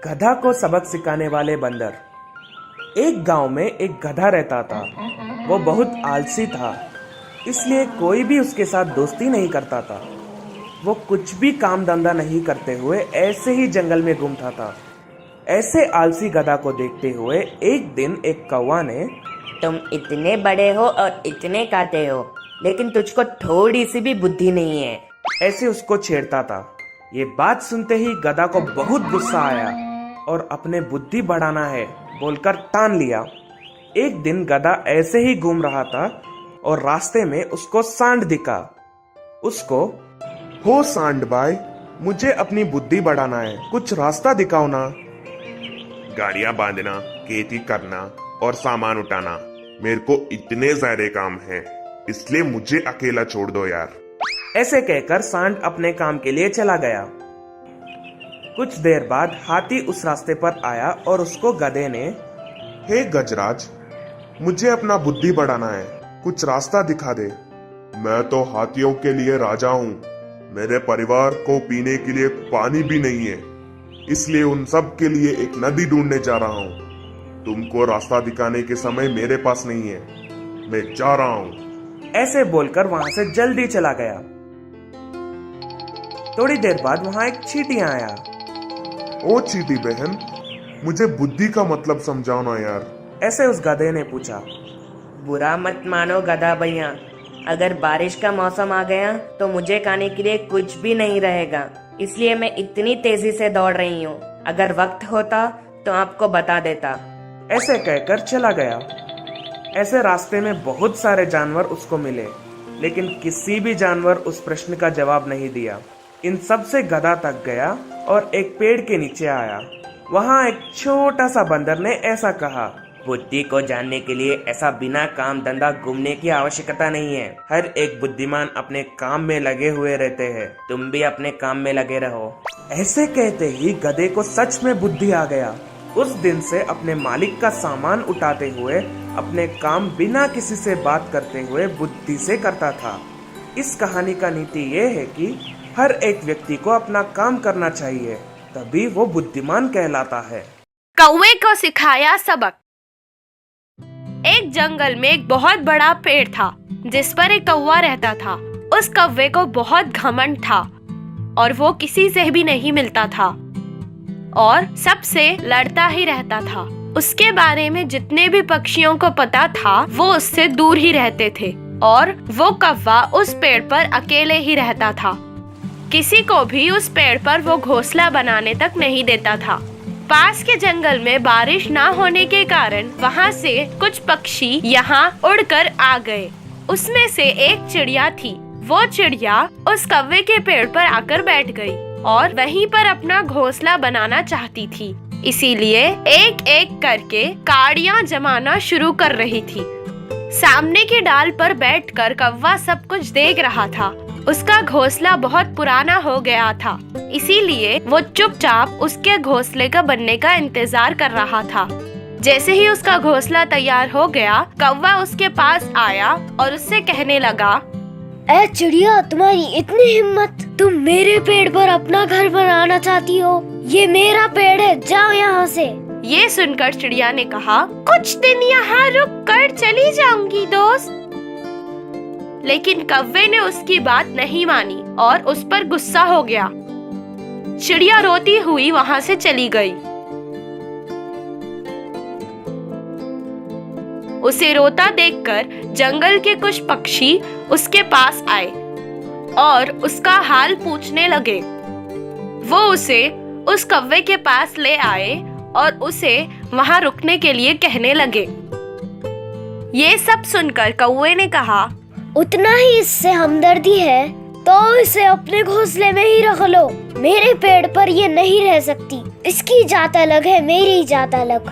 गधा को सबक सिखाने वाले बंदर। एक गांव में एक गधा रहता था। वो बहुत आलसी था, इसलिए कोई भी उसके साथ दोस्ती नहीं करता था। वो कुछ भी काम धंधा नहीं करते हुए ऐसे ही जंगल में घूमता था। ऐसे आलसी गधा को देखते हुए एक दिन एक कौवा ने, तुम इतने बड़े हो और इतने खाते हो, लेकिन तुझको थोड़ी सी भी बुद्धि नहीं है, ऐसे उसको छेड़ता था। ये बात सुनते ही गधा को बहुत गुस्सा आया और अपने बुद्धि बढ़ाना है बोलकर ठान लिया। एक दिन गधा ऐसे ही घूम रहा था और रास्ते में उसको सांड दिखा। उसको, हो सांड भाई, मुझे अपनी बुद्धि बढ़ाना है, कुछ रास्ता दिखाओ ना। गाड़ियां बांधना, खेती करना और सामान उठाना, मेरे को इतने सारे काम हैं, इसलिए मुझे अकेला छोड़ दो यार। ऐसे कहकर सांड अपने काम के लिए चला गया। कुछ देर बाद हाथी उस रास्ते पर आया और उसको गधे ने, हे गजराज, मुझे अपना बुद्धि बढ़ाना है, कुछ रास्ता दिखा दे। मैं तो हाथियों के लिए राजा हूँ, मेरे परिवार को पीने के लिए पानी भी नहीं है, इसलिए उन सब के लिए एक नदी ढूंढने जा रहा हूँ। तुमको रास्ता दिखाने के समय मेरे पास नहीं है, मैं जा रहा हूँ। ऐसे बोलकर वहां से जल्दी चला गया। थोड़ी देर बाद वहां एक चींटियां आया। ओ चींटी बहन, मुझे बुद्धि का मतलब समझाओ ना यार। ऐसे उस गधे ने पूछा। बुरा मत मानो गधा भैया, अगर बारिश का मौसम आ गया तो मुझे खाने के लिए कुछ भी नहीं रहेगा, इसलिए मैं इतनी तेजी से दौड़ रही हूँ। अगर वक्त होता तो आपको बता देता। ऐसे कहकर चला गया। ऐसे रास्ते में बहुत सारे जानवर उसको मिले, लेकिन किसी भी जानवर उस प्रश्न का जवाब नहीं दिया। इन सब से गधा थक गया और एक पेड़ के नीचे आया। वहाँ एक छोटा सा बंदर ने ऐसा कहा, बुद्धि को जानने के लिए ऐसा बिना काम धंधा घूमने की आवश्यकता नहीं है। हर एक बुद्धिमान अपने काम में लगे हुए रहते हैं, तुम भी अपने काम में लगे रहो। ऐसे कहते ही गधे को सच में बुद्धि आ गया। उस दिन से अपने मालिक का सामान उठाते हुए अपने काम बिना किसी से बात करते हुए बुद्धि से करता था। इस कहानी का नीति ये है कि हर एक व्यक्ति को अपना काम करना चाहिए, तभी वो बुद्धिमान कहलाता है। कौवे को सिखाया सबक। एक जंगल में एक बहुत बड़ा पेड़ था, जिस पर एक कौवा रहता था। उस कौवे को बहुत घमंड था और वो किसी से भी नहीं मिलता था और सबसे लड़ता ही रहता था। उसके बारे में जितने भी पक्षियों को पता था वो उससे दूर ही रहते थे और वो कौवा उस पेड़ पर अकेले ही रहता था। किसी को भी उस पेड़ पर वो घोंसला बनाने तक नहीं देता था। पास के जंगल में बारिश ना होने के कारण वहाँ से कुछ पक्षी यहाँ उड़कर आ गए। उसमें से एक चिड़िया थी। वो चिड़िया उस कौवे के पेड़ पर आकर बैठ गई और वहीं पर अपना घोंसला बनाना चाहती थी। इसीलिए एक एक करके काड़ियाँ जमाना शुरू कर रही थी। सामने की डाल पर बैठकर कौवा सब कुछ देख रहा था। उसका घोंसला बहुत पुराना हो गया था, इसीलिए वो चुपचाप उसके घोंसले का बनने का इंतजार कर रहा था। जैसे ही उसका घोंसला तैयार हो गया, कौवा उसके पास आया और उससे कहने लगा, ए चिड़िया, तुम्हारी इतनी हिम्मत, तुम मेरे पेड़ पर अपना घर बनाना चाहती हो? ये मेरा पेड़ है, जाओ यहाँ से। ये सुनकर चिड़िया ने कहा, कुछ दिन यहाँ रुक कर चली जाऊंगी दोस्त। लेकिन कौवे ने उसकी बात नहीं मानी और उस पर गुस्सा हो गया। चिड़िया रोती हुई वहाँ से चली गई। उसे रोता देखकर जंगल के कुछ पक्षी उसके पास आए और उसका हाल पूछने लगे। वो उसे उस कौवे के पास ले आए और उसे वहाँ रुकने के लिए कहने लगे। ये सब सुनकर कौवे ने कहा, उतना ही इससे हमदर्दी है तो इसे अपने घोंसले में ही रख लो। मेरे पेड़ पर ये नहीं रह सकती, इसकी जात अलग है, मेरी जात अलग।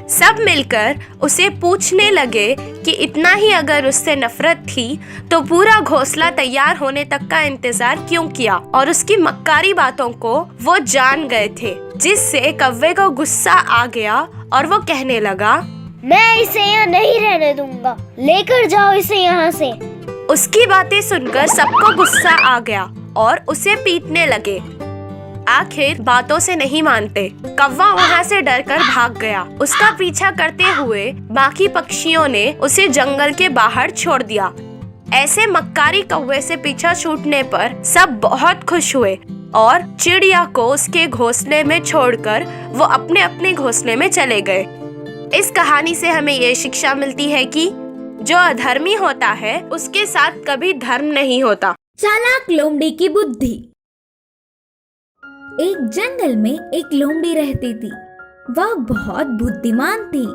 सब मिलकर उसे पूछने लगे कि इतना ही अगर उससे नफरत थी तो पूरा घोंसला तैयार होने तक का इंतजार क्यों किया, और उसकी मक्कारी बातों को वो जान गए थे, जिससे कौवे को गुस्सा आ गया और वो कहने लगा, मैं इसे यहाँ नहीं रहने दूंगा, लेकर जाओ इसे यहाँ से। उसकी बातें सुनकर सबको गुस्सा आ गया और उसे पीटने लगे। आखिर बातों से नहीं मानते। कौवा वहाँ से डरकर भाग गया। उसका पीछा करते हुए बाकी पक्षियों ने उसे जंगल के बाहर छोड़ दिया। ऐसे मक्कारी कौवे से पीछा छूटने पर सब बहुत खुश हुए और चिड़िया को उसके घोंसले में छोड़कर वो अपने अपने घोंसले में चले गए। इस कहानी से हमें ये शिक्षा मिलती है कि जो अधर्मी होता है उसके साथ कभी धर्म नहीं होता। चालाक लोमड़ी की बुद्धि। एक जंगल में एक लोमड़ी रहती थी। वह बहुत बुद्धिमान थी।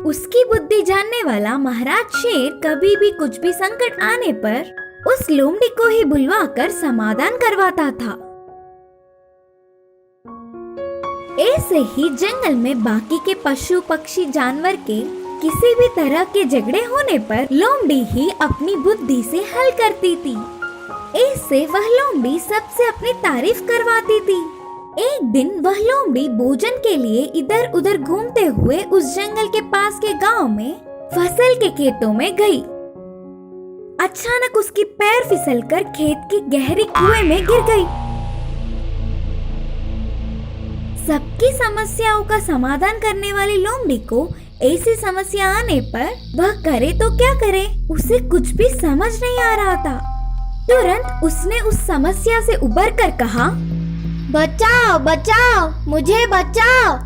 उसकी बुद्धि जानने वाला महाराज शेर कभी भी कुछ भी संकट आने पर उस लोमड़ी को ही बुलवाकर समाधान करवाता था। ऐसे ही जंगल में बाकी के पशु पक्षी जानवर के किसी भी तरह के झगड़े होने पर लोमड़ी ही अपनी बुद्धि से हल करती थी। इससे वह लोमड़ी सबसे अपनी तारीफ करवाती थी। एक दिन वह लोमड़ी भोजन के लिए इधर उधर घूमते हुए उस जंगल के पास के गांव में फसल के खेतों में गई। अचानक उसकी पैर फिसलकर खेत की गहरी कुएं में गिर गई। सबकी समस्याओं का समाधान करने वाली लोमड़ी को ऐसी समस्या आने पर वह करे तो क्या करे, उसे कुछ भी समझ नहीं आ रहा था। तुरंत उसने उस समस्या से उबर कर कहा, बचाओ बचाओ, मुझे बचाओ।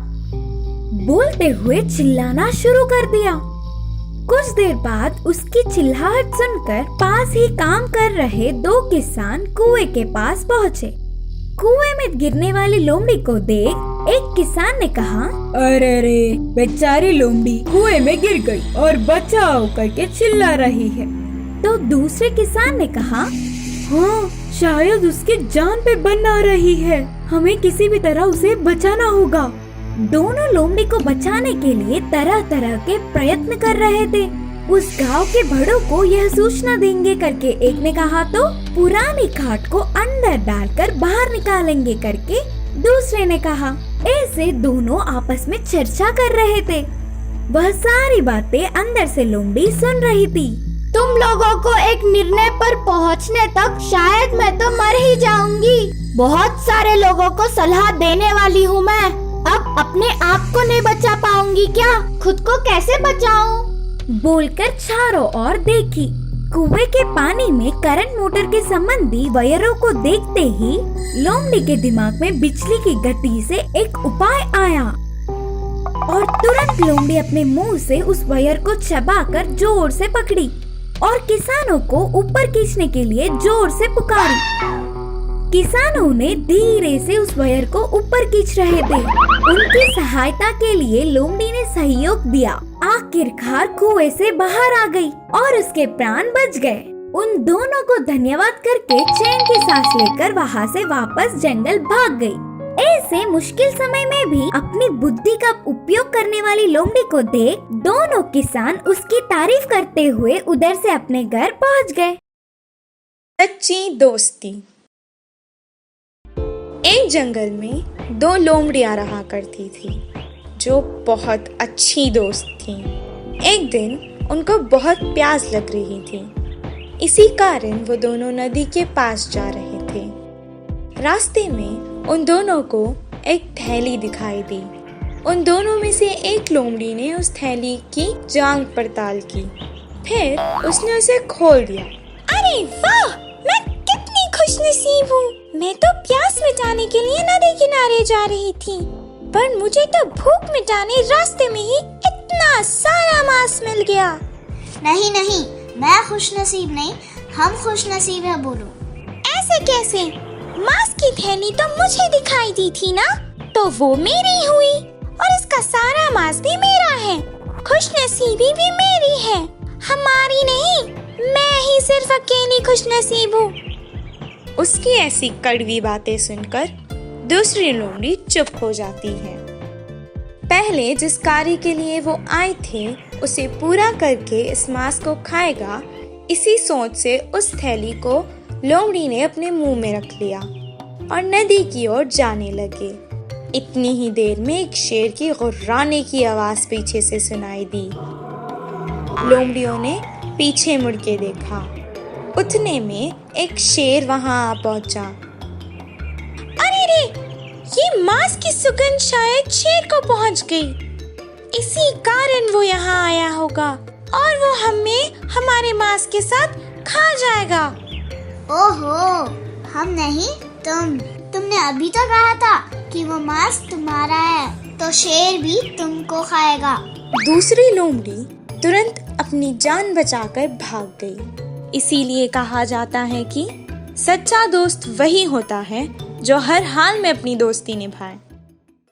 बोलते हुए चिल्लाना शुरू कर दिया। कुछ देर बाद उसकी चिल्लाहट सुनकर पास ही काम कर रहे दो किसान कुएं के पास पहुँचे। कुएं में गिरने वाली लोमड़ी को देख एक किसान ने कहा, अरे रे, बेचारी लोमड़ी कुएं में गिर गई और बचाओ करके चिल्ला रही है। तो दूसरे किसान ने कहा, हाँ, शायद उसकी जान पे बन आ रही है। हमें किसी भी तरह उसे बचाना होगा। दोनों लोमड़ी को बचाने के लिए तरह तरह के प्रयत्न कर रहे थे। उस गांव के बड़ों को यह सूचना देंगे करके एक ने कहा तो पुरानी खाट को अंदर डालकर बाहर निकालेंगे करके दूसरे ने कहा। ऐसे दोनों आपस में चर्चा कर रहे थे। वह सारी बातें अंदर से लोमड़ी सुन रही थी। तुम लोगों को एक निर्णय पर पहुंचने तक शायद मैं तो मर ही जाऊंगी। बहुत सारे लोगों को सलाह देने वाली हूँ मैं। अब अपने आप को नहीं बचा पाऊंगी क्या? खुद को कैसे बचाऊं? बोलकर चारों ओर देखी। कुएं के पानी में करंट मोटर के संबंधी वायरों को देखते ही लोमड़ी के दिमाग में बिजली की गति से एक उपाय आया और तुरंत लोमड़ी अपने मुंह से उस वायर को चबाकर जोर से पकड़ी और किसानों को ऊपर खींचने के लिए जोर से पुकारी। किसानों ने धीरे से उस वायर को ऊपर खींच रहे थे। उनकी सहायता के लिए लोमड़ी ने सहयोग दिया। आखिरकार कुएं से बाहर आ गई और उसके प्राण बच गए। उन दोनों को धन्यवाद करके चैन की सांस लेकर वहाँ से वापस जंगल भाग गई। ऐसे मुश्किल समय में भी अपनी बुद्धि का उपयोग करने वाली लोमड़ी को देख दोनों किसान उसकी तारीफ करते हुए उधर से अपने घर पहुँच गए। सच्ची दोस्ती। एक जंगल में दो लोमड़ियां रहा करती थी जो बहुत अच्छी दोस्त थी। एक दिन उनको बहुत प्यास लग रही थी। इसी कारण वो दोनों नदी के पास जा रहे थे। रास्ते में उन दोनों को एक थैली दिखाई दी। उन दोनों में से एक लोमड़ी ने उस थैली की जांच पड़ताल की, फिर उसने उसे खोल दिया। अरे वाह, मैं कितनी खुशनसीब हूँ। मैं तो प्यास मिटाने के लिए नदी किनारे जा रही थी, पर मुझे तो भूख मिटाने रास्ते में ही इतना सारा मांस मिल गया। नहीं नहीं, मैं खुशनसीब नहीं, हम खुशनसीब है। बोलो ऐसे कैसे? मांस की थैली तो मुझे दिखाई दी थी ना, तो वो मेरी हुई और इसका सारा मांस भी मेरा है। खुशनसीबी भी मेरी है, हमारी नहीं। मैं ही सिर्फ अकेली खुशनसीब हूँ। उसकी ऐसी कड़वी बातें सुनकर दूसरी लोमड़ी चुप हो जाती है। पहले जिस कार्य के लिए वो आए थे उसे पूरा करके इस मांस को खाएगा, इसी सोच से उस थैली को लोमड़ी ने अपने मुंह में रख लिया और नदी की ओर जाने लगे। इतनी ही देर में एक शेर की गुर्राने की आवाज पीछे से सुनाई दी। लोमड़ियों ने पीछे मुड़ के देखा। उतने में एक शेर वहां आ पहुंचा। अरे रे, मांस की सुगंध शायद शेर को पहुंच गई। इसी कारण वो यहाँ आया होगा और वो हमें हमारे मांस के साथ खा जाएगा। ओहो, हम नहीं, तुमने अभी तो कहा था कि वो मांस तुम्हारा है, तो शेर भी तुमको खाएगा। दूसरी लोमड़ी तुरंत अपनी जान बचाकर भाग गई। इसीलिए कहा जाता है कि सच्चा दोस्त वही होता है जो हर हाल में अपनी दोस्ती निभाए।